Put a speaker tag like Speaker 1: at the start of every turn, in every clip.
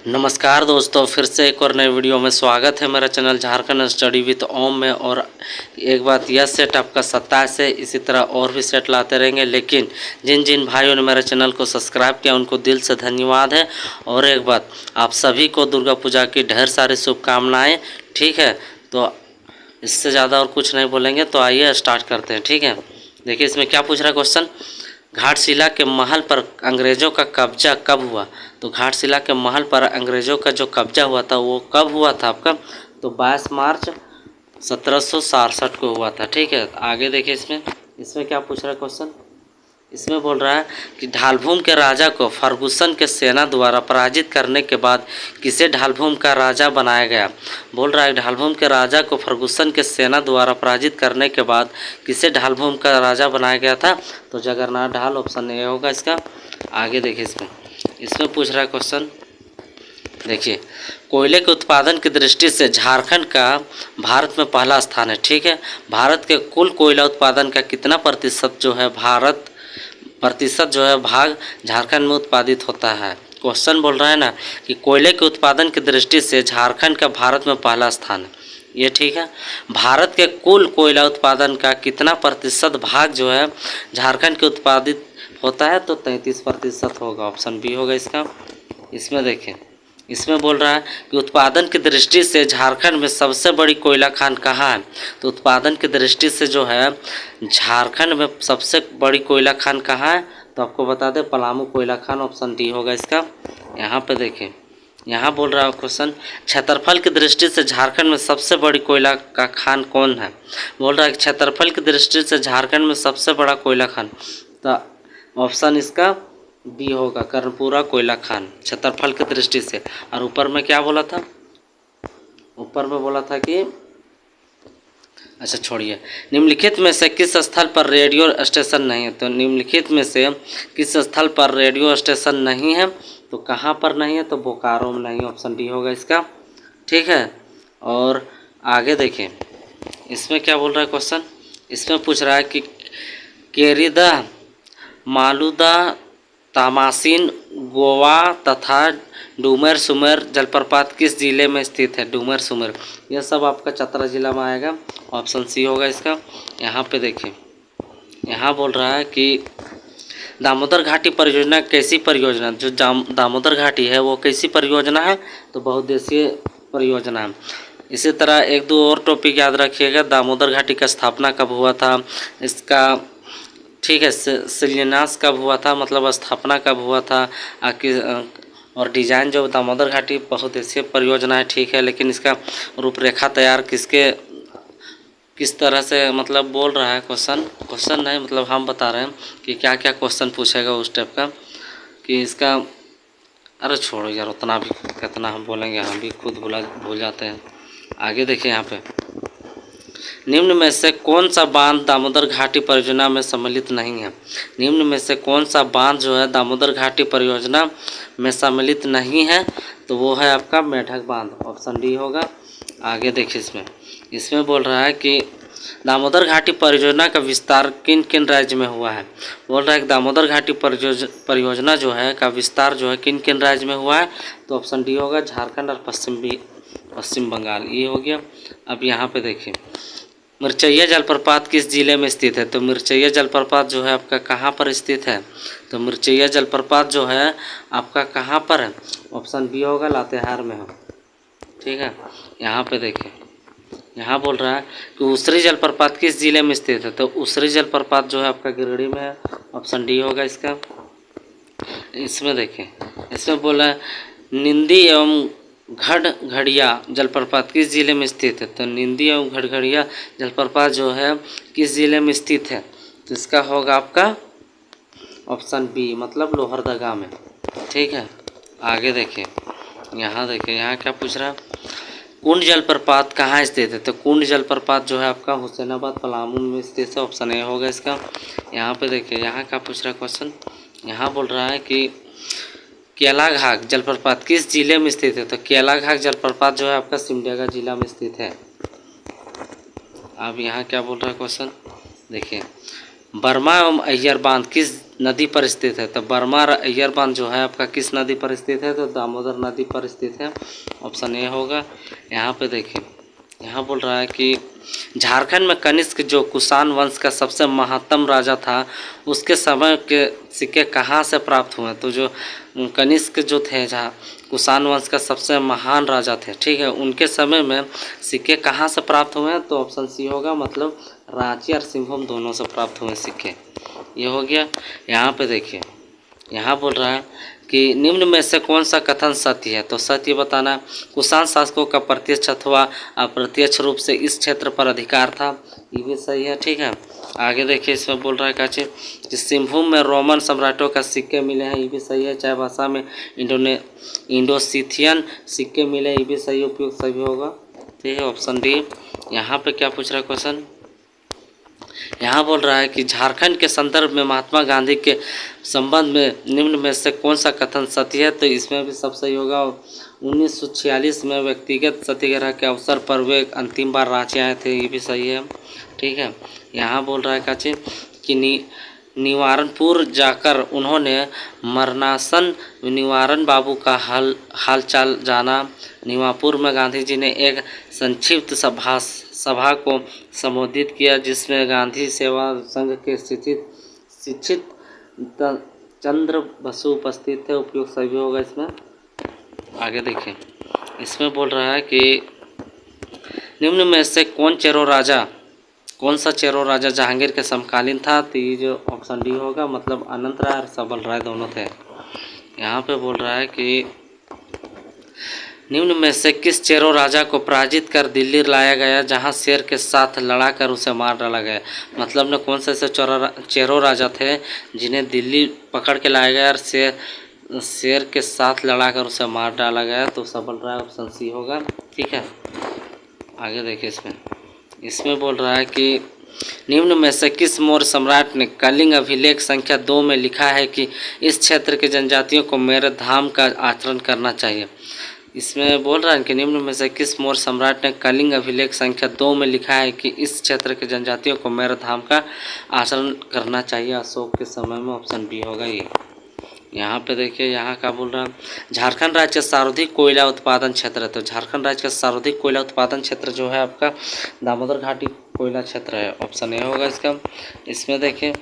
Speaker 1: नमस्कार दोस्तों, फिर से एक और नए वीडियो में स्वागत है मेरा चैनल झारखंड स्टडी विद ओम में। और एक बात, यह सेट आपका 27 है, इसी तरह और भी सेट लाते रहेंगे। लेकिन जिन जिन भाइयों ने मेरे चैनल को सब्सक्राइब किया उनको दिल से धन्यवाद है। और एक बात, आप सभी को दुर्गा पूजा की ढेर सारी शुभकामनाएँ। ठीक है, तो इससे ज़्यादा और कुछ नहीं बोलेंगे, तो आइए स्टार्ट करते हैं। ठीक है, देखिए इसमें क्या पूछ रहा है क्वेश्चन। घाटशिला के महल पर अंग्रेज़ों का कब्जा कब हुआ? तो घाटशिला के महल पर अंग्रेज़ों का जो कब्जा हुआ था वो कब हुआ था आपका? तो 22 मार्च 1767 को हुआ था। ठीक है, आगे देखिए इसमें क्या पूछ रहा है क्वेश्चन। इसमें बोल रहा है कि ढालभूम के राजा को फर्गुसन के सेना द्वारा पराजित करने के बाद किसे ढालभूम का राजा बनाया गया? बोल रहा है ढालभूम के राजा को फर्गुसन के सेना द्वारा पराजित करने के बाद किसे ढालभूम का राजा बनाया गया था? तो जगन्नाथ ढाल, ऑप्शन ए होगा इसका। आगे देखिए इसमें पूछ रहा है क्वेश्चन। देखिए, कोयले के उत्पादन की दृष्टि से झारखंड का भारत में पहला स्थान है। ठीक है, भारत के कुल कोयला उत्पादन का कितना प्रतिशत जो है भाग झारखंड में उत्पादित होता है? क्वेश्चन बोल रहा है ना कि कोयले के उत्पादन की दृष्टि से झारखंड का भारत में पहला स्थान है। ये ठीक है, भारत के कुल कोयला उत्पादन का कितना प्रतिशत भाग जो है झारखंड के उत्पादित होता है? तो 33% होगा, ऑप्शन बी होगा इसका। इसमें देखें, इसमें बोल रहा है कि उत्पादन की दृष्टि से झारखंड में सबसे बड़ी कोयला खान कहाँ है? तो उत्पादन की दृष्टि से जो है झारखंड में सबसे बड़ी कोयला खान कहाँ है? तो आपको बता दें, पलामू कोयला खान, ऑप्शन डी होगा इसका। यहाँ पे देखें, यहाँ बोल रहा है क्वेश्चन, क्षेत्रफल की दृष्टि से झारखंड में सबसे बड़ी कोयला का खान कौन है? बोल रहा है कि क्षेत्रफल की दृष्टि से झारखंड में सबसे बड़ा कोयला खान, तो ऑप्शन इसका बी होगा, कर्णपुरा कोयला खान, क्षेत्रफल की दृष्टि से। और ऊपर में क्या बोला था? ऊपर में बोला था कि अच्छा छोड़िए, निम्नलिखित में से किस स्थल पर रेडियो स्टेशन नहीं है? तो निम्नलिखित में से किस स्थल पर रेडियो स्टेशन नहीं है? तो कहाँ पर नहीं है? तो बोकारो में नहीं, ऑप्शन डी होगा इसका। ठीक है, और आगे देखें इसमें क्या बोल रहा है क्वेश्चन। इसमें पूछ रहा है कि केरिदा, मालूदा, तामासिन, गोवा तथा डूमर सुमेर जलप्रपात किस जिले में स्थित है? डूमर सुमेर, यह सब आपका चतरा जिला में आएगा, ऑप्शन सी होगा इसका। यहाँ पे देखिए, यहाँ बोल रहा है कि दामोदर घाटी परियोजना कैसी परियोजना? जो दामोदर घाटी है वो कैसी परियोजना है? तो बहुउद्देशीय परियोजना है। इसी तरह एक दो और टॉपिक याद रखिएगा। दामोदर घाटी का स्थापना कब हुआ था, इसका ठीक है, शिलान्यास कब हुआ था, मतलब स्थापना कब हुआ था, और डिजाइन जो दामोदर घाटी बहुउद्देशीय परियोजना है। ठीक है, लेकिन इसका रूपरेखा तैयार किस तरह से मतलब बोल रहा है क्वेश्चन नहीं, मतलब हम बता रहे हैं कि क्या क्या क्वेश्चन पूछेगा उस टाइप का कि इसका। अरे छोड़ो यार, उतना भी कितना हम बोलेंगे, हम भी खुद भूल जाते हैं। आगे देखिए यहाँ पे, निम्न में से कौन सा बांध दामोदर घाटी परियोजना में सम्मिलित नहीं है? निम्न में से कौन सा बांध जो है दामोदर घाटी परियोजना में सम्मिलित नहीं है? तो वो है आपका मेढक बांध, ऑप्शन डी होगा। आगे देखिए इसमें बोल रहा है कि दामोदर घाटी परियोजना का विस्तार किन किन राज्य में हुआ है? बोल रहा है कि दामोदर घाटी परियोजना जो है का विस्तार जो है किन किन राज्य में हुआ है? तो ऑप्शन डी होगा, झारखंड और पश्चिम बंगाल, ये हो गया। अब यहाँ पे देखिए, मिर्चैया जलप्रपात किस जिले में स्थित है? तो मिर्चैया जलप्रपात जो है आपका कहाँ पर स्थित है? तो मिर्चैया जलप्रपात जो है आपका कहाँ पर है? ऑप्शन बी होगा, लातेहार में है। ठीक है, यहाँ पे देखिए, यहाँ बोल रहा है कि उसरी जलप्रपात किस जिले में स्थित है? तो उसरी जलप्रपात जो है आपका गिरिडीह में है, ऑप्शन डी होगा इसका। इसमें देखिए, इसमें बोला है निंदी एवं घड़घड़िया जलप्रपात किस जिले में स्थित है? तो निंदी एवं घड़घड़िया जलप्रपात जो है किस जिले में स्थित है? तो इसका होगा आपका ऑप्शन बी, मतलब लोहरदगा में। ठीक है, आगे देखिए, यहाँ क्या पूछ रहा है, कुंड जलप्रपात कहाँ स्थित है? तो कुंड जलप्रपात जो है आपका हुसैनाबाद पलामू में स्थित है, ऑप्शन ए होगा इसका। यहाँ पे देखिए, यहाँ क्या पूछ रहा है क्वेश्चन। यहाँ बोल रहा है कि केलाघाट जलप्रपात किस जिले में स्थित है? तो केलाघाट जलप्रपात जो है आपका सिमडेगा जिला में स्थित है। अब यहाँ क्या बोल रहा है क्वेश्चन, देखिए, बर्मा एवं अय्यर बांध किस नदी पर स्थित है? तो बर्मा और अय्यर बांध जो है आपका किस नदी पर स्थित है? तो दामोदर नदी पर स्थित है। ऑप्शन ए होगा। यहाँ पे देखिए, यहाँ बोल रहा है कि झारखंड में कनिष्क जो कुषाण वंश का सबसे महत्तम राजा था, उसके समय के सिक्के कहाँ से प्राप्त हुए? तो जो कनिष्क जो थे, जहाँ कुषाण वंश का सबसे महान राजा थे, ठीक है, उनके समय में सिक्के कहाँ से प्राप्त हुए हैं? तो ऑप्शन सी होगा, मतलब रांची और सिंहभूम दोनों से प्राप्त हुए सिक्के। ये हो गया। यहाँ पे देखिए, यहाँ बोल रहा है कि निम्न में से कौन सा कथन सत्य है? तो सत्य बताना। कुषाण शासकों का प्रत्यक्ष अथवा अप्रत्यक्ष रूप से इस क्षेत्र पर अधिकार था, ये भी सही है, ठीक है। आगे देखिए, इसमें बोल रहा है क्या चीज़ कि सिंहभूम में रोमन सम्राटों का सिक्के मिले हैं, ये भी सही है। चाहे भाषा में इंडोसिथियन सिक्के मिले, ये भी सही, उपयुक्त सही होगा, ठीक है, ऑप्शन डी। यहाँ पे क्या पूछ रहा है क्वेश्चन? यहाँ बोल रहा है कि झारखंड के संदर्भ में महात्मा गांधी के संबंध में निम्न में से कौन सा कथन सत्य है? तो इसमें भी सब सही होगा। 1946 में व्यक्तिगत सत्याग्रह के अवसर पर वे अंतिम बार रांची आए थे, ये भी सही है, ठीक है। यहाँ बोल रहा है क्या चीज़ कि निवारनपुर जाकर उन्होंने मरणासन निवारन बाबू का हालचाल जाना। निवारनपुर में गांधी जी ने एक संक्षिप्त सभा को संबोधित किया, जिसमें गांधी सेवा संघ के शिक्षित चंद्र बसु उपस्थित थे, उपयोग सही होगा इसमें। आगे देखिए, इसमें बोल रहा है कि निम्न में से कौन सा चेरो राजा जहांगीर के समकालीन था? तो ये जो ऑप्शन डी होगा, मतलब अनंत राय और सबल राय दोनों थे। यहाँ पे बोल रहा है कि निम्न में से किस चेरो राजा को पराजित कर दिल्ली लाया गया, जहां शेर के साथ लड़ाकर उसे मार डाला गया? मतलब ने कौन से ऐसे चेरो राजा थे जिन्हें दिल्ली पकड़ के लाया गया और शेर के साथ लड़ाकर उसे मार डाला गया? तो सबल राय, ऑप्शन सी होगा, ठीक है। आगे देखिए, इसमें बोल रहा है कि निम्न में से किस मौर्य सम्राट ने कलिंग अभिलेख संख्या 2 में लिखा है कि इस क्षेत्र के जनजातियों को मेरे धाम का आचरण करना चाहिए? इसमें बोल रहा है कि निम्न में से किस मौर्य सम्राट ने कलिंग अभिलेख संख्या 2 में लिखा है कि इस क्षेत्र के जनजातियों को मेरे धाम का आचरण करना चाहिए? अशोक के समय में, ऑप्शन बी होगा ये। यहाँ पे देखिए, यहाँ का बोल रहा है झारखंड राज्य का सर्वाधिक कोयला उत्पादन क्षेत्र है। तो झारखंड राज्य का सर्वाधिक कोयला उत्पादन क्षेत्र जो है आपका दामोदर घाटी कोयला क्षेत्र है, ऑप्शन ए होगा इसका। इसमें देखिए,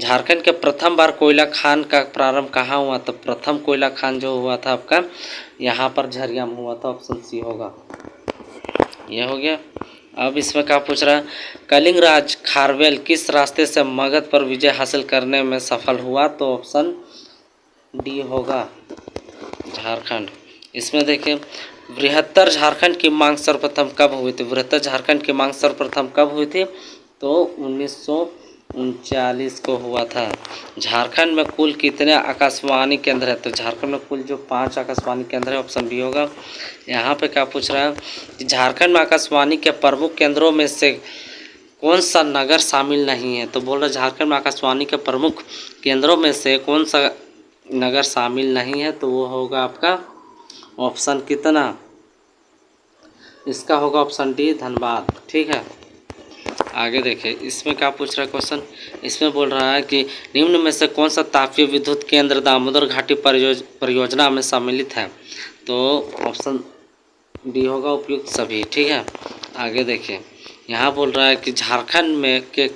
Speaker 1: झारखंड के प्रथम बार कोयला खान का प्रारंभ कहाँ हुआ? तो प्रथम कोयला खान जो हुआ था आपका यहाँ पर झरिया में हुआ था, ऑप्शन सी होगा। यह हो गया। अब इसमें क्या पूछ रहा है, कलिंग राज खारवेल किस रास्ते से मगध पर विजय हासिल करने में सफल हुआ? तो ऑप्शन डी होगा, झारखंड। इसमें देखिए, बृहत्तर झारखंड की मांग सर्वप्रथम कब हुई थी? बृहत्तर झारखंड की मांग सर्वप्रथम कब हुई थी? तो 1939 को हुआ था। झारखंड में कुल कितने आकाशवाणी केंद्र है? तो झारखंड में कुल जो 5 आकाशवाणी केंद्र है, ऑप्शन बी होगा। यहाँ पे क्या पूछ रहा है कि झारखंड में आकाशवाणी के प्रमुख केंद्रों में से कौन सा नगर शामिल नहीं है? तो बोल रहे झारखंड में आकाशवाणी के प्रमुख केंद्रों में से कौन सा नगर शामिल नहीं है? तो वो होगा आपका ऑप्शन कितना, इसका होगा ऑप्शन डी, धनबाद, ठीक है। आगे देखिए, इसमें क्या पूछ रहा है क्वेश्चन? इसमें बोल रहा है कि निम्न में से कौन सा तापीय विद्युत केंद्र दामोदर घाटी परियोजना में सम्मिलित है? तो ऑप्शन डी होगा, उपयुक्त सभी, ठीक है। आगे देखिए, यहाँ बोल रहा है कि झारखंड में के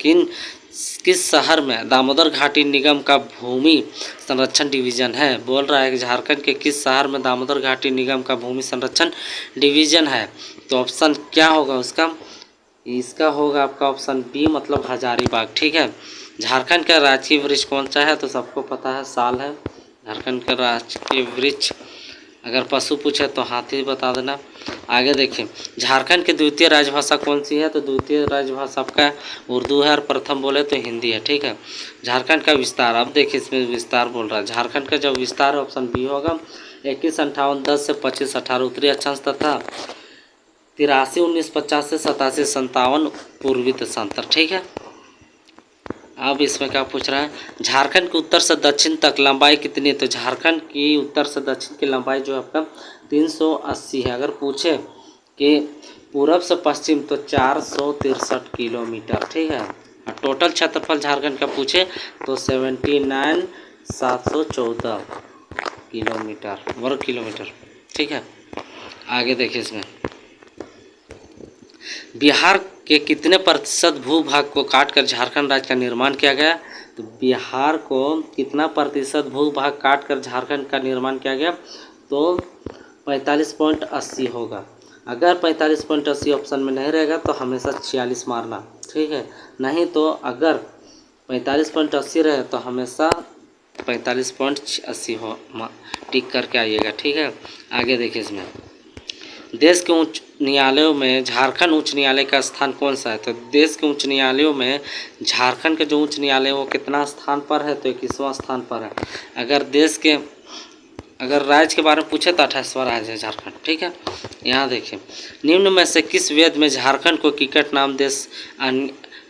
Speaker 1: किस शहर में दामोदर घाटी निगम का भूमि संरक्षण डिवीजन है? बोल रहा है कि झारखंड के किस शहर में दामोदर घाटी निगम का भूमि संरक्षण डिवीजन है? तो ऑप्शन क्या होगा उसका? इसका होगा आपका ऑप्शन बी, मतलब हजारीबाग, ठीक है। झारखंड का राजकीय वृक्ष कौन सा है? तो सबको पता है, साल है झारखंड का राजकीय वृक्ष। अगर पशु पूछे तो हाथी बता देना। आगे देखिए, झारखंड की द्वितीय राजभाषा कौन सी है? तो द्वितीय राजभाषा आपका उर्दू है और प्रथम बोले तो हिंदी है, ठीक है। झारखंड का विस्तार, अब देखिए इसमें विस्तार बोल रहा है। झारखंड का जब विस्तार है, ऑप्शन बी होगा। 2158-10 से 2518 उत्तरी अक्षांश तथा 83-1950 से 87-57 पूर्वी देशांतर, ठीक है। अब इसमें क्या पूछ रहा है, झारखंड की उत्तर से दक्षिण तक लंबाई कितनी है? तो झारखंड की उत्तर से दक्षिण की लंबाई जो है आपका 380 है। अगर पूछे कि पूरब से पश्चिम तो 463 किलोमीटर, ठीक है। टोटल क्षेत्रफल झारखंड का पूछे तो 79,714 किलोमीटर, वर्ग किलोमीटर। ठीक है, आगे देखिए इसमें बिहार के कितने प्रतिशत भूभाग को काटकर झारखंड राज्य का निर्माण किया गया। तो बिहार को कितना प्रतिशत भूभाग काटकर झारखंड का निर्माण किया गया, तो 45.80 होगा। अगर 45.80 ऑप्शन में नहीं रहेगा तो हमेशा 46 मारना, ठीक है। नहीं तो अगर 45.80 रहे तो हमेशा 45.80 हो टिक करके आइएगा, ठीक है। आगे देखिए इसमें देश के उच्च न्यायालयों में झारखंड उच्च न्यायालय का स्थान कौन सा है। तो देश के उच्च न्यायालयों में झारखंड का जो उच्च न्यायालय है वो कितना स्थान पर है, तो 21वां स्थान पर है। अगर राज्य के बारे में पूछे तो 28वां राज्य है झारखंड, ठीक है। यहाँ देखिए निम्न में से किस वेद में झारखंड को किकट नाम देश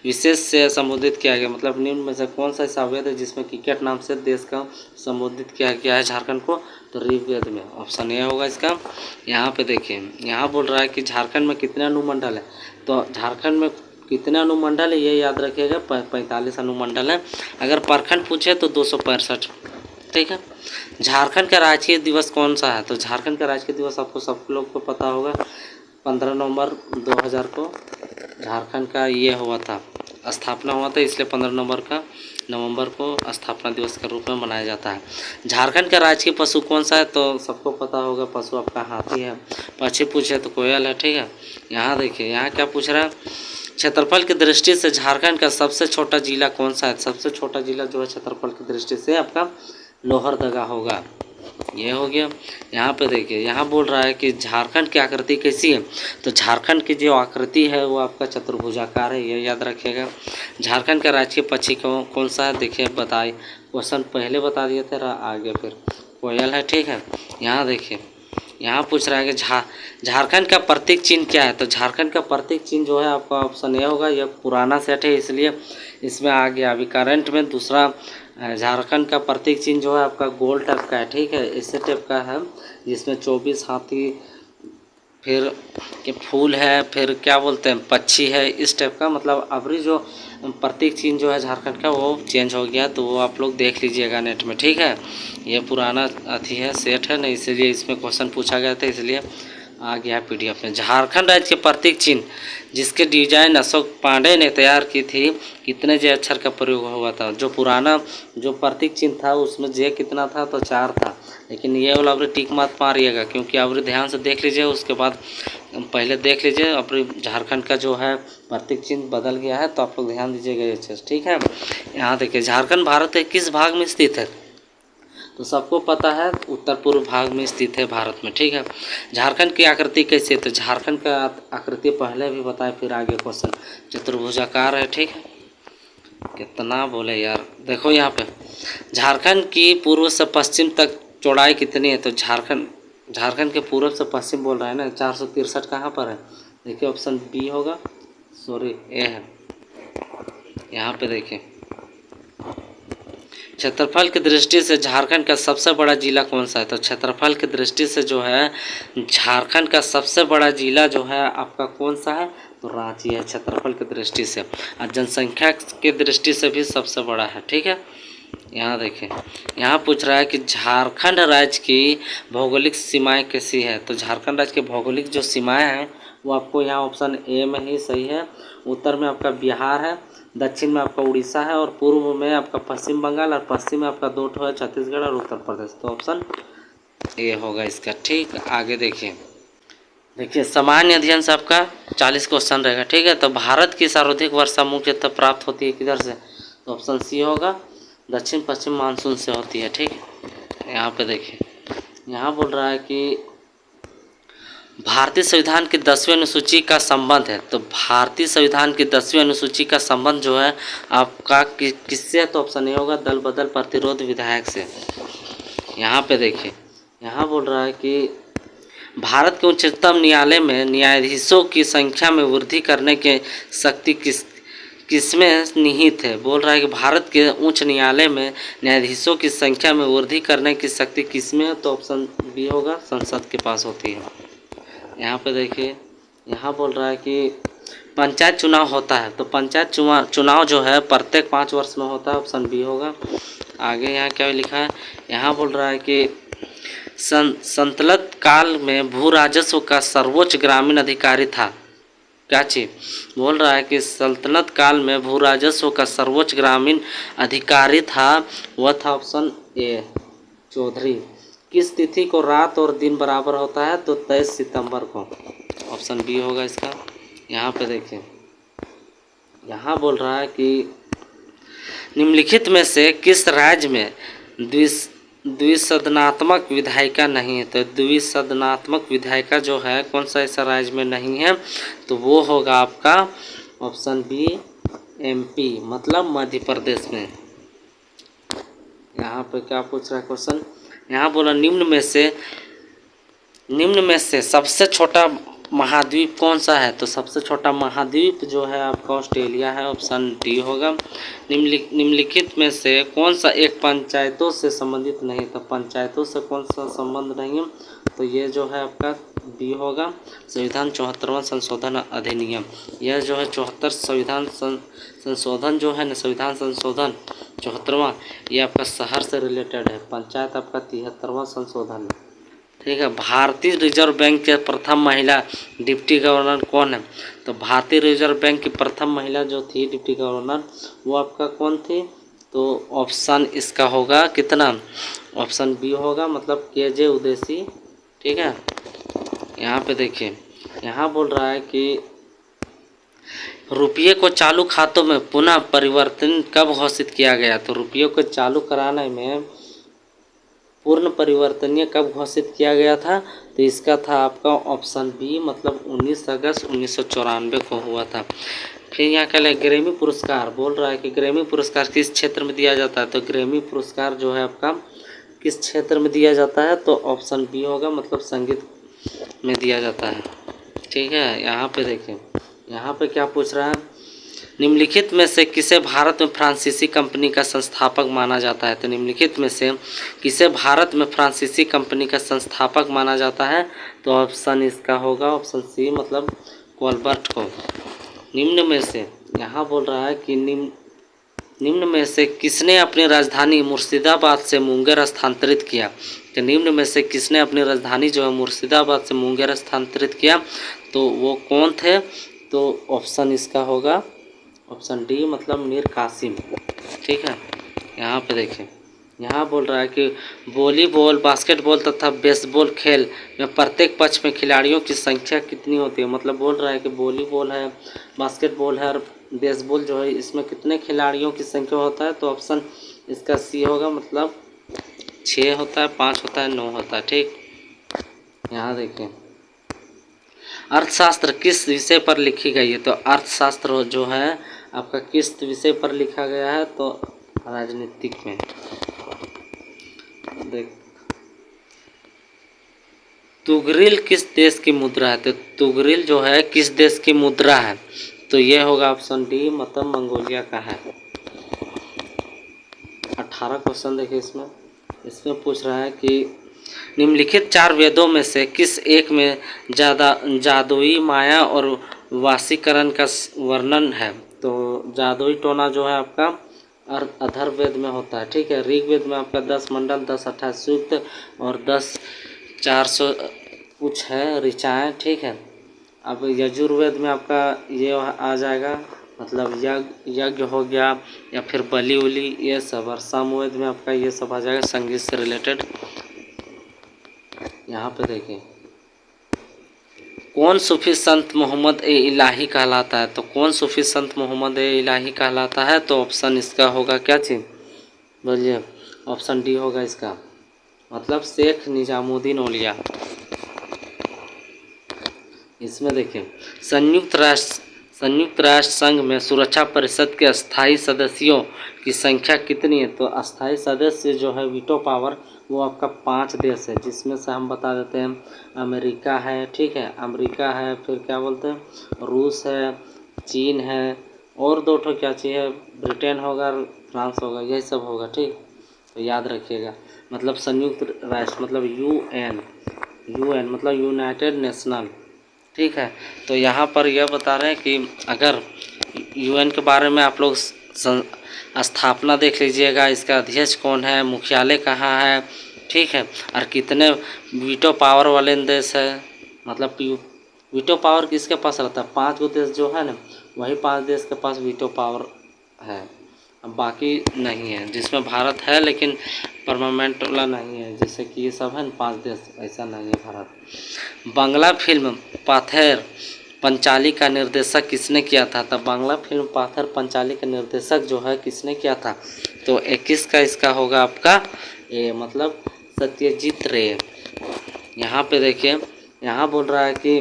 Speaker 1: विशेष से संबोधित किया गया। मतलब निम्न में से कौन सा ऐसा वेद है जिसमें किकट नाम से देश का संबोधित किया गया है झारखंड को, तो ऋग्वेद में। ऑप्शन ए होगा इसका। यहाँ पे देखिए यहाँ बोल रहा है कि झारखंड में कितने अनुमंडल है, तो झारखंड में कितने अनुमंडल है ये याद रखिएगा, 45 अनुमंडल है। अगर प्रखंड पूछे तो 265, ठीक है। झारखंड का राजकीय दिवस कौन सा है, तो झारखंड का राजकीय दिवस आपको सब लोग को पता होगा, 15 नवंबर 2000 को झारखंड का ये हुआ था, स्थापना हुआ था, इसलिए 15 नवंबर को स्थापना दिवस के रूप में मनाया जाता है। झारखंड का राजकीय पशु कौन सा है, तो सबको पता होगा पशु आपका हाथी है। पक्षी पूछे तो कोयल है, ठीक है। यहाँ देखिए यहाँ क्या पूछ रहा है, क्षेत्रफल की दृष्टि से झारखंड का सबसे छोटा जिला कौन सा है। सबसे छोटा जिला जो है क्षेत्रफल की दृष्टि से आपका लोहरदगा होगा, ये हो गया। यहाँ पे देखिए यहाँ बोल रहा है कि झारखंड की आकृति कैसी है, तो झारखंड की जो आकृति है वो आपका चतुर्भुजाकार है, ये याद रखिएगा। झारखंड का राजकीय पक्षी कौन सा है, देखिए बताइए, क्वेश्चन पहले बता दिए थे, आगे फिर कोयल है, ठीक है। यहाँ देखिए यहाँ पूछ रहा है कि झारखंड का प्रतीक चिन्ह क्या है, तो झारखंड का प्रतीक चिन्ह जो है आपका ऑप्शन ए होगा। यह पुराना सेट है इसलिए इसमें आ गया। अभी करंट में दूसरा झारखंड का प्रतीक चिन्ह जो है आपका गोल टाइप का है, ठीक है, इसी टाइप का है जिसमें 24 हाथी, फिर के फूल है, फिर क्या बोलते हैं पक्षी है, इस टाइप का। मतलब अभी जो प्रतीक चिन्ह जो है झारखंड का वो चेंज हो गया, तो वो आप लोग देख लीजिएगा नेट में, ठीक है। ये पुराना अथी है, सेट है ना, इसलिए इसमें क्वेश्चन पूछा गया था, इसलिए आ गया PDF में। झारखंड राज्य के प्रतीक चिन्ह जिसके डिजाइन अशोक पांडे ने तैयार की थी, कितने जे अक्षर का प्रयोग हुआ था। जो पुराना जो प्रतीक चिन्ह था उसमें जे कितना था, तो 4 था, लेकिन ये वाला अभी टिक मत मारिएगा, क्योंकि अभी ध्यान से देख लीजिए, उसके बाद पहले देख लीजिए अभी झारखंड का जो है प्रतीक चिन्ह बदल गया है, तो आप लोग ध्यान दीजिएगा ये चीज़, ठीक है। यहाँ देखिए झारखंड भारत के किस भाग में स्थित है, तो सबको पता है उत्तर पूर्व भाग में स्थित है भारत में, ठीक है। झारखंड की आकृति कैसी है, तो झारखंड का आकृति पहले भी बताए, फिर आगे क्वेश्चन चतुर्भुजाकार है, ठीक है। कितना बोले यार, देखो यहाँ पे झारखंड की पूर्व से पश्चिम तक चौड़ाई कितनी है, तो झारखंड के पूर्व से पश्चिम बोल रहा है ना, 463 कहाँ पर है, देखिए ऑप्शन बी होगा, सॉरी ए है। यहाँ पे देखिए क्षेत्रफल की दृष्टि से झारखंड का सबसे बड़ा जिला कौन सा है, तो क्षेत्रफल की दृष्टि से जो है झारखंड का सबसे बड़ा जिला जो है आपका कौन सा है, तो रांची है क्षेत्रफल की दृष्टि से, और जनसंख्या की दृष्टि से भी सबसे बड़ा है, ठीक है। यहाँ देखिए यहाँ पूछ रहा है कि झारखंड राज्य की भौगोलिक सीमाएं कैसी है, तो झारखंड राज्य की भौगोलिक जो सीमाएं हैं वो आपको यहाँ ऑप्शन ए में ही सही है। उत्तर में आपका बिहार है, दक्षिण में आपका उड़ीसा है, और पूर्व में आपका पश्चिम बंगाल, और पश्चिम में आपका 2 है छत्तीसगढ़ और उत्तर प्रदेश, तो ऑप्शन ए होगा इसका, ठीक। आगे देखिए सामान्य अध्ययन से आपका 40 क्वेश्चन रहेगा, ठीक है। तो भारत की सर्वाधिक वर्षा मुख्यतः प्राप्त होती है किधर से, तो ऑप्शन सी होगा, दक्षिण पश्चिम मानसून से होती है, ठीक है। यहाँ पे देखिए यहाँ बोल रहा है कि भारतीय संविधान की 10वीं अनुसूची का संबंध है, तो भारतीय संविधान की 10वीं अनुसूची का संबंध जो है आपका किससे, तो ऑप्शन ए होगा, दल बदल प्रतिरोध विधायक से। यहाँ पे देखिए यहाँ बोल रहा है कि भारत के उच्चतम न्यायालय में न्यायाधीशों की संख्या में वृद्धि करने की शक्ति किसमें निहित है। बोल रहा है कि भारत के उच्च न्यायालय में न्यायाधीशों की संख्या में वृद्धि करने की शक्ति किसमें है, तो ऑप्शन बी होगा, संसद के पास होती है। यहाँ पे देखिए यहाँ बोल रहा है कि पंचायत चुनाव होता है, तो पंचायत चुनाव जो है प्रत्येक 5 वर्ष में होता है, ऑप्शन बी होगा। आगे यहाँ क्या लिखा है, यहाँ बोल रहा है कि संतलत काल में भू राजस्व का सर्वोच्च ग्रामीण अधिकारी था। क्या चीज बोल रहा है कि सल्तनत काल में भू राजस्व का सर्वोच्च ग्रामीण अधिकारी था, वह था ऑप्शन ए चौधरी। किस तिथि को रात और दिन बराबर होता है, तो 23 सितंबर को, ऑप्शन बी होगा इसका। यहाँ पे देखिए, यहाँ बोल रहा है कि निम्नलिखित में से किस राज्य में द्विसदनात्मक विधायिका नहीं है, तो द्विसदनात्मक विधायिका जो है कौन सा ऐसा राज्य में नहीं है, तो वो होगा आपका ऑप्शन बी एमपी, मतलब मध्य प्रदेश में। यहाँ पे क्या पूछ रहा है क्वेश्चन, यहाँ बोला निम्न में से सबसे छोटा महाद्वीप कौन सा है, तो सबसे छोटा महाद्वीप जो है आपका ऑस्ट्रेलिया है, ऑप्शन डी होगा। निम्नलिखित में से कौन सा एक पंचायतों से संबंधित नहीं, तो पंचायतों से कौन सा संबंध नहीं है, तो ये जो है आपका बी होगा संविधान 74वां संशोधन अधिनियम। यह जो है 74 संविधान संशोधन जो है ना, संविधान संशोधन 74वां, ये आपका शहर से रिलेटेड है। पंचायत आपका 73वां संशोधन है, ठीक है। भारतीय रिजर्व बैंक के प्रथम महिला डिप्टी गवर्नर कौन है, तो भारतीय रिजर्व बैंक की प्रथम महिला जो थी डिप्टी गवर्नर, वो आपका कौन थी, तो ऑप्शन इसका होगा कितना, ऑप्शन बी होगा, मतलब केजे उदेसी, ठीक है। यहाँ पे देखिए, यहाँ बोल रहा है कि रुपये को चालू खातों में पुनः परिवर्तन कब घोषित किया गया, तो रुपये को चालू कराने में पूर्ण परिवर्तनीय कब घोषित किया गया था, तो इसका था आपका ऑप्शन बी, मतलब 19 अगस्त 1994 को हुआ था। फिर यहाँ क्या है, ग्रैमी पुरस्कार बोल रहा है कि ग्रैमी पुरस्कार किस क्षेत्र में दिया जाता है, तो ग्रैमी पुरस्कार जो है आपका किस क्षेत्र में दिया जाता है, तो ऑप्शन बी होगा, मतलब संगीत में दिया जाता है, ठीक है। यहाँ पे देखें, यहाँ पे क्या पूछ रहा है, निम्नलिखित में से किसे भारत में फ्रांसीसी कंपनी का संस्थापक माना जाता है, तो निम्नलिखित में से किसे भारत में फ्रांसीसी कंपनी का संस्थापक माना जाता है, तो ऑप्शन इसका होगा ऑप्शन सी, मतलब कोलबर्ट को। निम्न में से, यहाँ बोल रहा है कि निम्न में से किसने अपनी राजधानी मुर्शिदाबाद से मुंगेर स्थानांतरित किया, तो निम्न में से किसने अपनी राजधानी जो है मुर्शिदाबाद से मुंगेर स्थानांतरित किया, तो वो कौन थे, तो ऑप्शन इसका होगा ऑप्शन डी, मतलब मीर कासिम, ठीक है। यहाँ पे देखें, यहाँ बोल रहा है कि वॉलीबॉल, बास्केटबॉल तथा बेसबॉल खेल में प्रत्येक पक्ष में खिलाड़ियों की संख्या कितनी होती है, मतलब बोल रहा है कि वॉलीबॉल है, बास्केटबॉल है और बेसबॉल जो है, इसमें कितने खिलाड़ियों की संख्या होता है, तो ऑप्शन इसका सी होगा, मतलब 6 होता है, 5 होता है, 9 होता है, ठीक। यहाँ देखें, अर्थशास्त्र किस विषय पर लिखी गई है, तो अर्थशास्त्र जो है आपका किस विषय पर लिखा गया है, तो राजनीतिक में। देख, तुगरिल किस देश की मुद्रा है, तो तुगरिल जो है किस देश की मुद्रा है, तो ये होगा ऑप्शन डी, मतलब मंगोलिया का है। 18 क्वेश्चन देखिए, इसमें पूछ रहा है कि निम्नलिखित 4 वेदों में से किस एक में जादुई माया और वाशीकरण का वर्णन है, तो जादुई टोना जो है आपका अथर्ववेद में होता है, ठीक है। ऋग्वेद में आपका 10 मंडल, 10 28 सूक्त और 10 400 कुछ है ऋचाएँ, ठीक है। अब यजुर्वेद में आपका ये आ जाएगा, मतलब यज्ञ हो गया या फिर बलि उली, ये सब। और सामवेद में आपका ये सब आ जाएगा संगीत से रिलेटेड। यहाँ पे देखिए, कौन सूफी संत मोहम्मद ए इलाही कहलाता है, तो कौन सूफी संत मोहम्मद ए इलाही कहलाता है, तो ऑप्शन इसका होगा क्या चीज़, बोलिए, ऑप्शन डी होगा इसका, मतलब शेख निजामुद्दीन औलिया। इसमें देखिए, संयुक्त राष्ट्र संघ में सुरक्षा परिषद के अस्थायी सदस्यों की संख्या कितनी है, तो अस्थायी सदस्य जो है वीटो पावर, वो आपका 5 देश है, जिसमें से हम बता देते हैं अमेरिका है, ठीक है, अमेरिका है, फिर क्या बोलते हैं रूस है, चीन है, और 2 ठो क्या चाहिए, ब्रिटेन होगा, फ्रांस होगा, यही सब होगा, ठीक। तो याद रखिएगा, मतलब संयुक्त राष्ट्र मतलब यूएन मतलब यूनाइटेड नेशनल, ठीक है। तो यहाँ पर यह बता रहे हैं कि अगर यूएन के बारे में आप लोग स्थापना देख लीजिएगा, इसका अध्यक्ष कौन है, मुख्यालय कहाँ है, ठीक है, और कितने वीटो पावर वाले देश है, मतलब वीटो पावर किसके पास रहता है, 5 गो देश जो है ना, वही 5 देश के पास वीटो पावर है, अब बाकी नहीं है, जिसमें भारत है लेकिन परमानेंट वाला नहीं है, जैसे कि ये सब है ना 5 देश, ऐसा नहीं है भारत। बांग्ला फिल्म पाथेर पंचाली का निर्देशक किसने किया था, तब बांग्ला फिल्म पाथर पंचाली का निर्देशक जो है किसने किया था, तो 21 का इसका होगा आपका ये, मतलब सत्यजीत रे। यहाँ पे देखिए, यहाँ बोल रहा है कि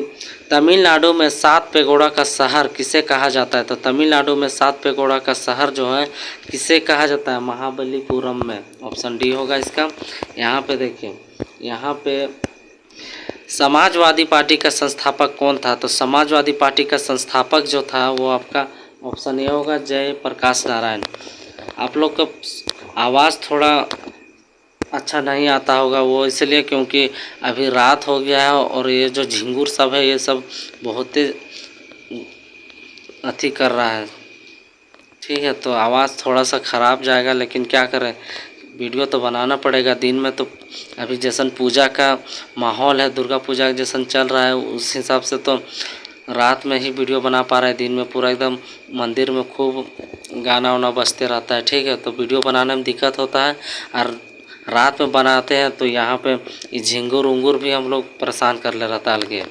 Speaker 1: तमिलनाडु में 7 पेगोड़ा का शहर किसे कहा जाता है, तो तमिलनाडु में 7 पेगोड़ा का शहर जो है किसे कहा जाता है, महाबलीपुरम में, ऑप्शन डी होगा इसका। यहाँ पे देखिए, यहाँ पे समाजवादी पार्टी का संस्थापक कौन था, तो समाजवादी पार्टी का संस्थापक जो था वो आपका ऑप्शन ए होगा, जयप्रकाश नारायण। आप लोग का आवाज़ थोड़ा अच्छा नहीं आता होगा, वो इसलिए क्योंकि अभी रात हो गया है और ये जो झिंगुर सब है ये सब बहुत ही अथी कर रहा है, ठीक है, तो आवाज़ थोड़ा सा ख़राब जाएगा, लेकिन क्या करें, वीडियो तो बनाना पड़ेगा। दिन में तो अभी जैसन पूजा का माहौल है, दुर्गा पूजा जैसन चल रहा है, उस हिसाब से तो रात में ही वीडियो बना पा रहे हैं, दिन में पूरा एकदम मंदिर में खूब गाना वाना बजते रहता है, ठीक है, तो वीडियो बनाने में दिक्कत होता है, और रात में बनाते हैं तो यहाँ पे झिंगुर उंगुर भी हम लोग परेशान कर ले रहता है अलगे।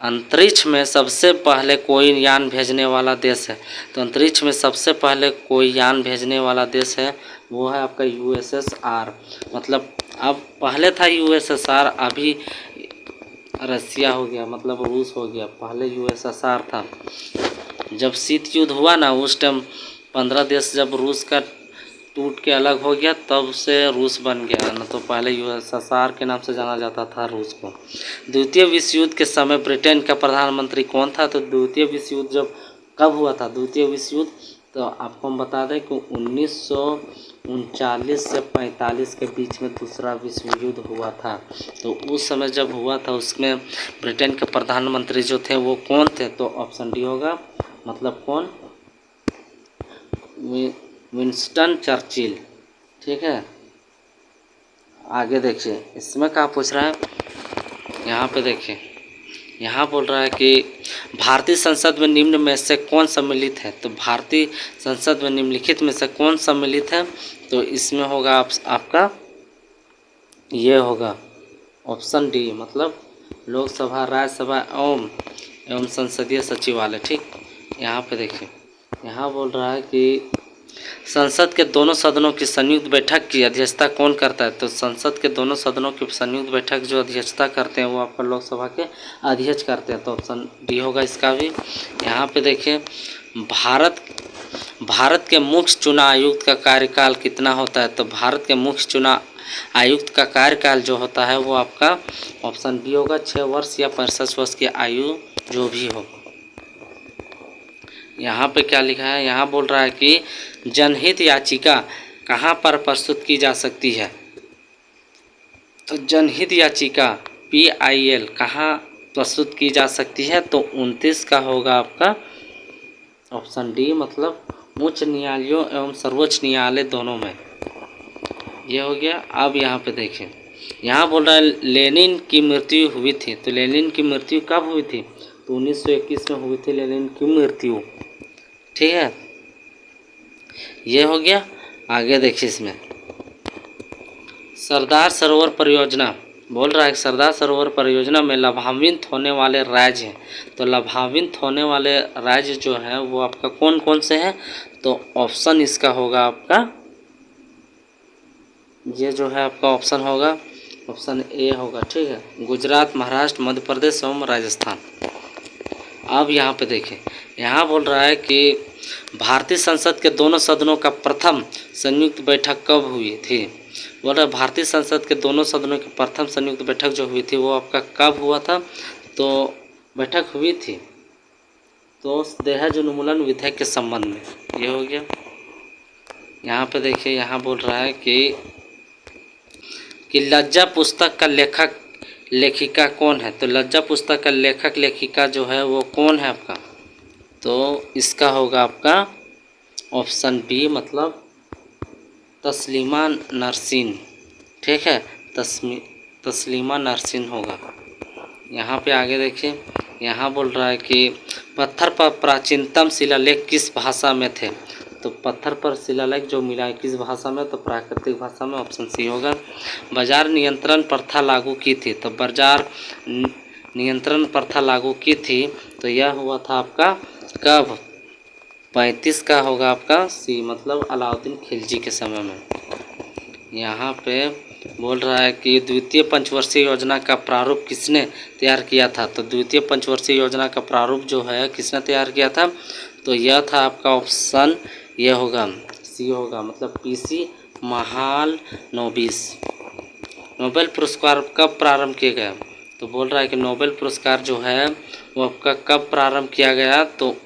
Speaker 1: अंतरिक्ष में सबसे पहले कोई यान भेजने वाला देश है, तो अंतरिक्ष में सबसे पहले कोई यान भेजने वाला देश है वो है आपका यूएसएसआर, मतलब अब पहले था यूएसएसआर, अभी रसिया हो गया, मतलब रूस हो गया, पहले यूएसएसआर था। जब शीत युद्ध हुआ ना उस टाइम 15 देश जब रूस का टूट के अलग हो गया तब से रूस बन गया, न तो पहले यूएसएसआर के नाम से जाना जाता था रूस को। द्वितीय विश्व युद्ध के समय ब्रिटेन का प्रधानमंत्री कौन था, तो द्वितीय विश्व युद्ध जब कब हुआ था द्वितीय विश्व युद्ध, तो आपको हम बता दें कि 1939 से 45 के बीच में दूसरा विश्व युद्ध हुआ था। तो उस समय जब हुआ था उसमें ब्रिटेन के प्रधानमंत्री जो थे वो कौन थे, तो ऑप्शन डी होगा, मतलब कौन, विंस्टन चर्चिल, ठीक है। आगे देखिए इसमें क्या पूछ रहा है, यहाँ पे देखिए, यहाँ बोल रहा है कि भारतीय संसद में निम्न में से कौन सम्मिलित है, तो भारतीय संसद में निम्नलिखित में से कौन सम्मिलित है, तो इसमें होगा आपका ये होगा ऑप्शन डी, मतलब लोकसभा, राज्यसभा एवं संसदीय सचिवालय, ठीक। यहाँ पे देखिए, यहाँ बोल रहा है कि संसद के दोनों सदनों की संयुक्त बैठक की अध्यक्षता कौन करता है, तो संसद के दोनों सदनों की संयुक्त बैठक जो अध्यक्षता करते हैं वो आपका लोकसभा के अध्यक्ष करते हैं, तो ऑप्शन डी होगा इसका भी। यहाँ पे देखिए, भारत के मुख्य चुनाव आयुक्त का कार्यकाल कितना होता है, तो भारत के मुख्य चुनाव आयुक्त का कार्यकाल जो होता है वो आपका ऑप्शन बी होगा, 6 वर्ष या 65 वर्ष की आयु जो भी हो। यहाँ पे क्या लिखा है, यहाँ बोल रहा है कि जनहित याचिका कहाँ पर प्रस्तुत की जा सकती है, तो जनहित याचिका PIL कहाँ प्रस्तुत की जा सकती है, तो 29 का होगा आपका ऑप्शन डी, मतलब उच्च न्यायालयों एवं सर्वोच्च न्यायालय दोनों में, ये हो गया। अब यहाँ पे देखें, यहाँ बोल रहा है लेनिन की मृत्यु हुई थी, तो लेनिन की मृत्यु कब हुई थी, तो 1921 में हुई थी लेनिन की मृत्यु, ठीक है, ये हो गया। आगे देखिए, इसमें सरदार सरोवर परियोजना बोल रहा है कि सरदार सरोवर परियोजना में लाभान्वित होने वाले राज्य हैं, तो लाभान्वित होने वाले राज्य जो है वो आपका कौन कौन से हैं, तो ऑप्शन इसका होगा आपका ये जो है आपका ऑप्शन होगा ऑप्शन ए होगा, ठीक है, गुजरात, महाराष्ट्र, मध्य प्रदेश एवं राजस्थान। अब यहाँ पे देखिए, यहाँ बोल रहा है कि भारतीय संसद के दोनों सदनों का प्रथम संयुक्त बैठक कब हुई थी, बोल रहा है भारतीय संसद के दोनों सदनों की प्रथम संयुक्त बैठक जो हुई थी वो आपका कब हुआ था, तो बैठक हुई थी तो दहेज उन्मूलन विधेयक के संबंध में, ये हो गया। यहाँ पे देखिए, यहाँ बोल रहा है कि लज्जा पुस्तक का लेखक लेखिका कौन है? तो लज्जा पुस्तक का लेखक लेखिका जो है वो कौन है आपका? तो इसका होगा आपका ऑप्शन बी, मतलब तस्लीमा नरसीन। ठीक है, तस्लीमा नरसीन होगा। यहाँ पे आगे देखिए, यहाँ बोल रहा है कि पत्थर पर प्राचीनतम शिलालेख किस भाषा में थे? तो पत्थर पर शिलालेख जो मिला है किस भाषा में? तो प्राकृतिक भाषा में, ऑप्शन सी होगा। बाजार नियंत्रण प्रथा लागू की थी? तो बाजार नियंत्रण प्रथा लागू की थी तो यह हुआ था आपका कब? 35 का होगा आपका सी, मतलब अलाउद्दीन खिलजी के समय में। यहाँ पे बोल रहा है कि द्वितीय पंचवर्षीय योजना का प्रारूप किसने तैयार किया था? तो द्वितीय पंचवर्षीय योजना का प्रारूप जो है किसने तैयार किया था? तो यह था आपका ऑप्शन ये होगा सी होगा, मतलब पीसी महालनोबिस। नोबेल पुरस्कार कब प्रारंभ किया गया? तो बोल रहा है कि नोबेल पुरस्कार जो है वो आपका कब प्रारंभ किया गया? तो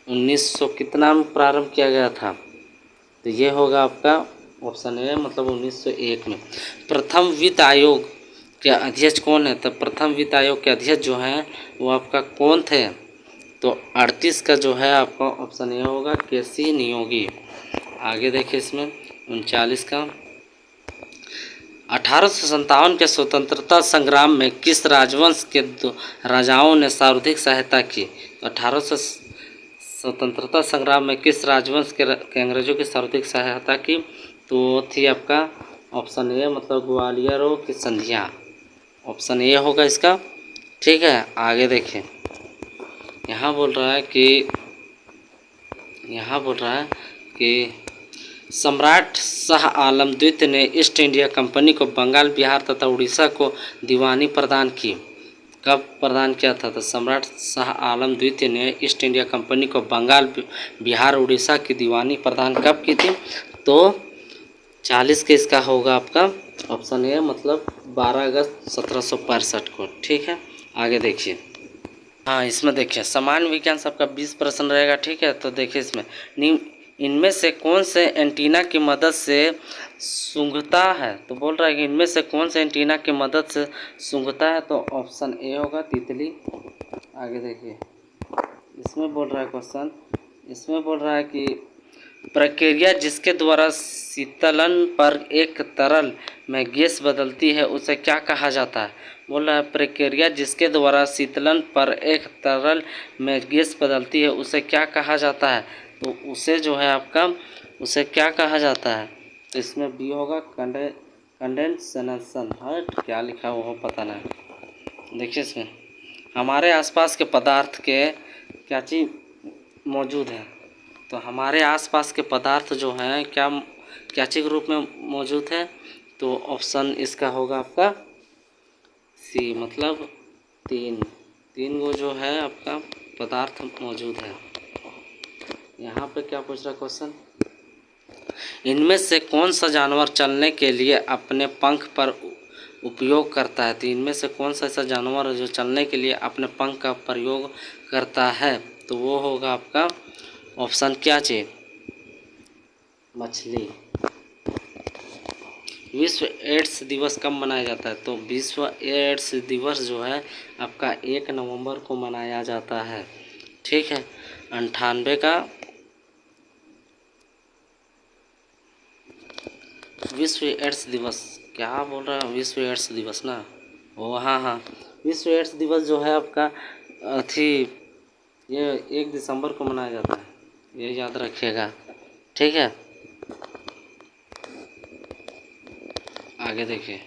Speaker 1: 1900 कितना में प्रारंभ किया गया था? तो ये होगा आपका ऑप्शन है, मतलब 1901 में। प्रथम वित्त आयोग के अध्यक्ष कौन है? तो प्रथम वित्त आयोग के अध्यक्ष जो हैं वो आपका कौन थे? तो 38 का जो है आपका ऑप्शन ये होगा केसी नियोगी। आगे देखिए इसमें 39 का, 1857 के स्वतंत्रता संग्राम में किस राजवंश के राजाओं ने सर्वाधिक सहायता की? तो 1800 स्वतंत्रता संग्राम में किस राजवंश के अंग्रेजों की सर्वाधिक सहायता की? तो थी आपका ऑप्शन ए, मतलब ग्वालियरों की संधियाँ। ऑप्शन ए होगा इसका। ठीक है, आगे देखें, यहाँ बोल रहा है कि सम्राट शाह आलम द्वितीय ने ईस्ट इंडिया कंपनी को बंगाल, बिहार तथा उड़ीसा को दीवानी प्रदान की। कब प्रदान किया था? तो सम्राट शाह आलम द्वितीय ने ईस्ट इंडिया कंपनी को बंगाल, बिहार, उड़ीसा की दीवानी प्रदान कब की थी? तो 40 के इसका होगा आपका ऑप्शन ए, मतलब 12 अगस्त 1765 को। ठीक है, आगे देखिए। हाँ, इसमें देखिए सामान्य विज्ञान सबका 20 प्रश्न रहेगा। ठीक है, तो देखिए इसमें इनमें से कौन से एंटीना की मदद से सूंघता है? तो बोल रहा है कि इनमें से कौन से एंटीना की मदद से सूंघता है? तो ऑप्शन ए होगा तितली। आगे देखिए, इसमें बोल रहा है क्वेश्चन, इसमें बोल रहा है कि प्रक्रिया जिसके द्वारा शीतलन पर एक तरल में गैस बदलती है उसे क्या कहा जाता है? बोल रहा है प्रक्रिया जिसके द्वारा शीतलन पर एक तरल में गैस बदलती है उसे क्या कहा जाता है? तो उसे जो है आपका उसे क्या कहा जाता है? तो इसमें बी होगा कंडेंसेशन। है क्या लिखा हुआ हो पता नहीं। देखिए इसमें हमारे आसपास के पदार्थ के क्या चीज़ मौजूद है? तो हमारे आसपास के पदार्थ जो हैं क्या चीज़ के रूप में मौजूद है? तो ऑप्शन इसका होगा आपका सी, मतलब तीन वो जो है आपका पदार्थ मौजूद है। यहाँ पे क्या पूछ रहा क्वेश्चन, इनमें से कौन सा जानवर चलने के लिए अपने पंख पर उपयोग करता है? तो इनमें से कौन सा ऐसा जानवर है जो चलने के लिए अपने पंख का प्रयोग करता है? तो वो होगा आपका ऑप्शन क्या चाहिए? मछली। विश्व एड्स दिवस कब मनाया जाता है? तो विश्व एड्स दिवस जो है आपका 1 नवंबर को मनाया जाता है। ठीक है, 98 का विश्व एड्स दिवस, क्या बोल रहा है विश्व एड्स दिवस ना? ओ हाँ, विश्व एड्स दिवस जो है आपका ये 1 दिसंबर को मनाया जाता है, ये याद रखिएगा। ठीक है, आगे देखिए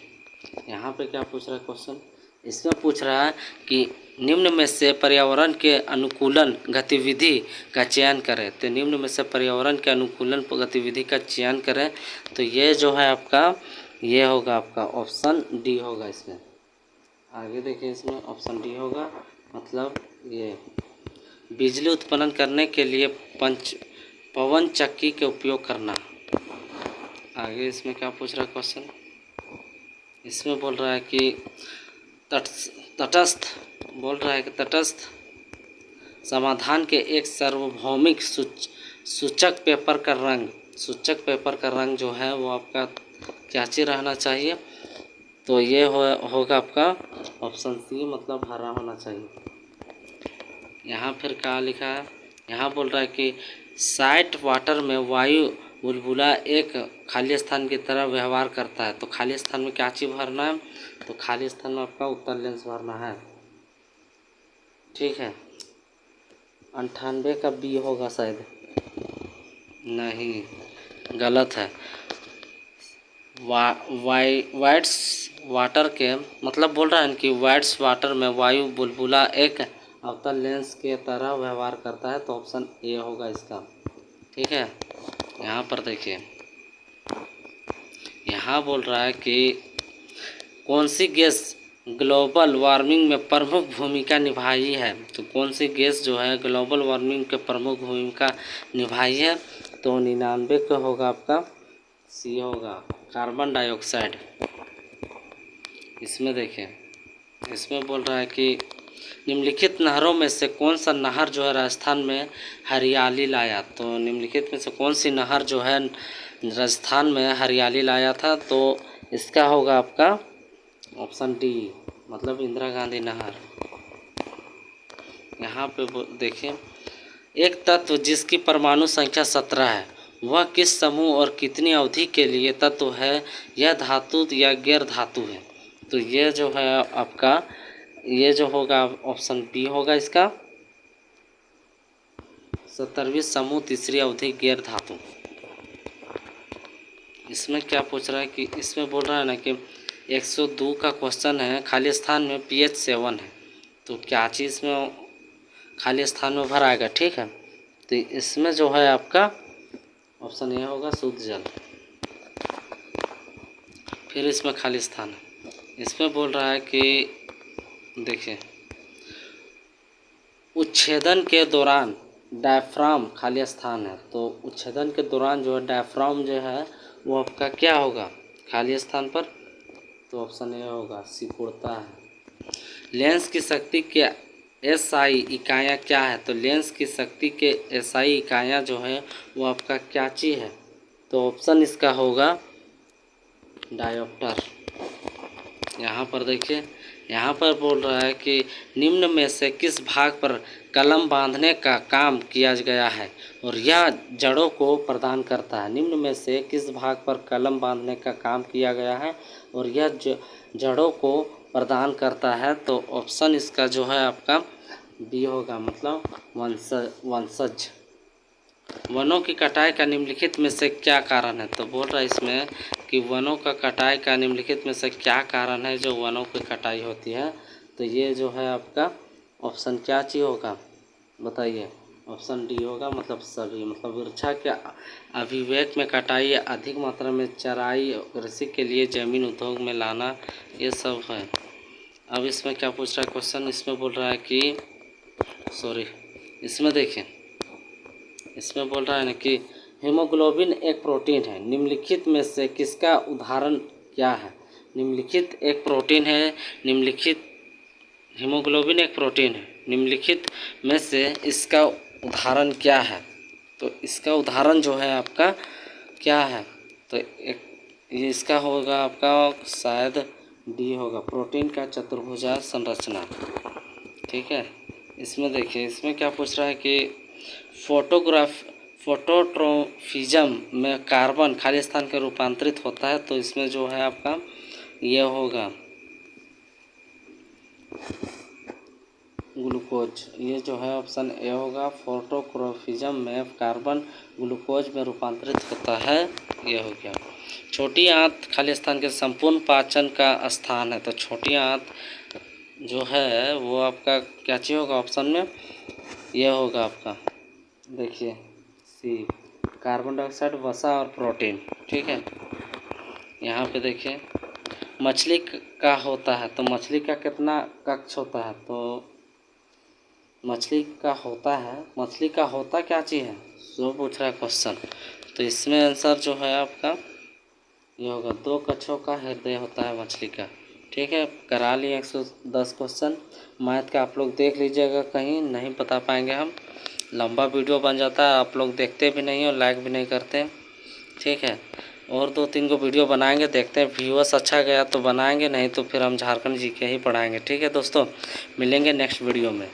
Speaker 1: यहाँ पे क्या पूछ रहा है क्वेश्चन, इसमें पूछ रहा है कि निम्न में से पर्यावरण के अनुकूलन गतिविधि का चयन करें। तो निम्न में से पर्यावरण के अनुकूलन गतिविधि का चयन करें तो ये जो है आपका ये होगा आपका ऑप्शन डी होगा इसमें। आगे देखिए इसमें ऑप्शन डी होगा, मतलब ये बिजली उत्पन्न करने के लिए पवन चक्की के उपयोग करना। आगे इसमें क्या पूछ रहा है क्वेश्चन, इसमें बोल रहा है कि तटस्थ समाधान के एक सार्वभौमिक सूचक पेपर का रंग जो है वो आपका क्या चीज़ रहना चाहिए? तो ये होगा आपका ऑप्शन सी, मतलब हरा होना चाहिए। यहाँ फिर क्या लिखा है, यहाँ बोल रहा है कि साइट वाटर में वायु बुलबुला एक खाली स्थान की तरह व्यवहार करता है। तो खाली स्थान में क्या चीज़ भरना है, तो खाली स्थान में आपका उत्तर लेंस भरना है। ठीक है, 98 का बी होगा शायद, नहीं गलत है। वाइट्स वाटर के मतलब बोल रहा है कि वाइट्स वाटर में वायु बुलबुला एक अवतल लेंस के तरह व्यवहार करता है। तो ऑप्शन ए होगा इसका। ठीक है, यहाँ पर देखिए, यहाँ बोल रहा है कि कौन सी गैस ग्लोबल वार्मिंग में प्रमुख भूमिका निभाई है। तो कौन सी गैस जो है ग्लोबल वार्मिंग के प्रमुख भूमिका निभाई है, तो 99 का होगा आपका सी होगा, कार्बन डाइऑक्साइड। इसमें देखिए, इसमें बोल रहा है कि निम्नलिखित नहरों में से कौन सा नहर जो है राजस्थान में हरियाली लाया। तो निम्नलिखित में से कौन सी नहर जो है राजस्थान में हरियाली लाया था, तो इसका होगा आपका ऑप्शन डी, मतलब इंदिरा गांधी नहर। यहाँ पे देखिए, एक तत्व जिसकी परमाणु संख्या 17 है वह किस समूह और कितनी अवधि के लिए तत्व है, यह धातु या गैर धातु है। तो ये जो है आपका, ये जो होगा ऑप्शन बी होगा इसका, 17वीं समूह तीसरी अवधि गैर धातु। इसमें क्या पूछ रहा है कि इसमें बोल रहा है ना कि 102 का क्वेश्चन है, खाली स्थान में pH 7 है। तो क्या चीज़ में खाली स्थान में भराएगा। ठीक है, तो इसमें जो है आपका ऑप्शन ए होगा, शुद्ध जल। फिर इसमें खाली स्थान है, इसमें बोल रहा है कि देखिए, उच्छेदन के दौरान डायफ्राम खाली स्थान है। तो उच्छेदन के दौरान जो है डायफ्राम जो है वो आपका क्या होगा खाली स्थान पर, तो ऑप्शन ए होगा, सिकुड़ता है। लेंस की शक्ति के एसआई इकाइयाँ क्या है, तो लेंस की शक्ति के एसआई इकाइयाँ जो है वो आपका क्या चीज़ है, तो ऑप्शन इसका होगा डायोप्टर। यहाँ पर देखिए, यहाँ पर बोल रहा है कि निम्न में से किस भाग पर कलम बांधने का काम किया गया है और यह जड़ों को प्रदान करता है। निम्न में से किस भाग पर कलम बांधने का काम किया गया है और यह जड़ों को प्रदान करता है, तो ऑप्शन इसका जो है आपका बी होगा, मतलब वंशज। वनों की कटाई का निम्नलिखित में से क्या कारण है, तो बोल रहा है इसमें कि वनों का कटाई का निम्नलिखित में से क्या कारण है जो वनों की कटाई होती है। तो ये जो है आपका ऑप्शन क्या चीज़ होगा बताइए, ऑप्शन डी होगा, मतलब सभी, मतलब वृक्षा के अभिवेक में कटाई, अधिक मात्रा में चराई, कृषि के लिए जमीन उद्योग में लाना, ये सब है। अब इसमें क्या पूछ रहा है क्वेश्चन, इसमें बोल रहा है कि इसमें देखिए, इसमें बोल रहा है ना कि हीमोग्लोबिन एक प्रोटीन है, निम्नलिखित में से किसका उदाहरण क्या है। निम्नलिखित एक प्रोटीन है, निम्नलिखित हीमोग्लोबिन एक प्रोटीन है, निम्नलिखित में से इसका उदाहरण क्या है। तो इसका उदाहरण जो है आपका क्या है, तो एक ये इसका होगा आपका शायद डी होगा, प्रोटीन का चतुर्भुजा संरचना। ठीक है, इसमें देखिए, इसमें क्या पूछ रहा है कि फोटोट्रोफिज्म में कार्बन खाली स्थान के रूपांतरित होता है। तो इसमें जो है आपका ये होगा ग्लूकोज, ये जो है ऑप्शन ए होगा, फोटोट्रोफिज्म में कार्बन ग्लूकोज में रूपांतरित होता है, ये हो गया। छोटी आंत खाली स्थान के संपूर्ण पाचन का स्थान है। तो छोटी आंत जो है वो आपका क्या चीज़ होगा ऑप्शन में, यह होगा आपका देखिए सी, कार्बन डाइऑक्साइड, वसा और प्रोटीन। ठीक है, यहाँ पे देखिए मछली का होता है, तो मछली का कितना कक्ष होता है, तो मछली का होता क्या चीज़ है, जो पूछ रहा है क्वेश्चन। तो इसमें आंसर जो है आपका ये होगा, 2 कक्षों का हृदय होता है मछली का। ठीक है, करा लिए 110 क्वेश्चन। मैथ का आप लोग देख लीजिएगा, कहीं नहीं बता पाएंगे हम, लंबा वीडियो बन जाता है, आप लोग देखते भी नहीं और लाइक भी नहीं करते। ठीक है, और 2-3 को वीडियो बनाएंगे, देखते हैं व्यूअर्स अच्छा गया तो बनाएंगे, नहीं तो फिर हम झारखंड जी के ही पढ़ाएंगे। ठीक है दोस्तों, मिलेंगे नेक्स्ट वीडियो में।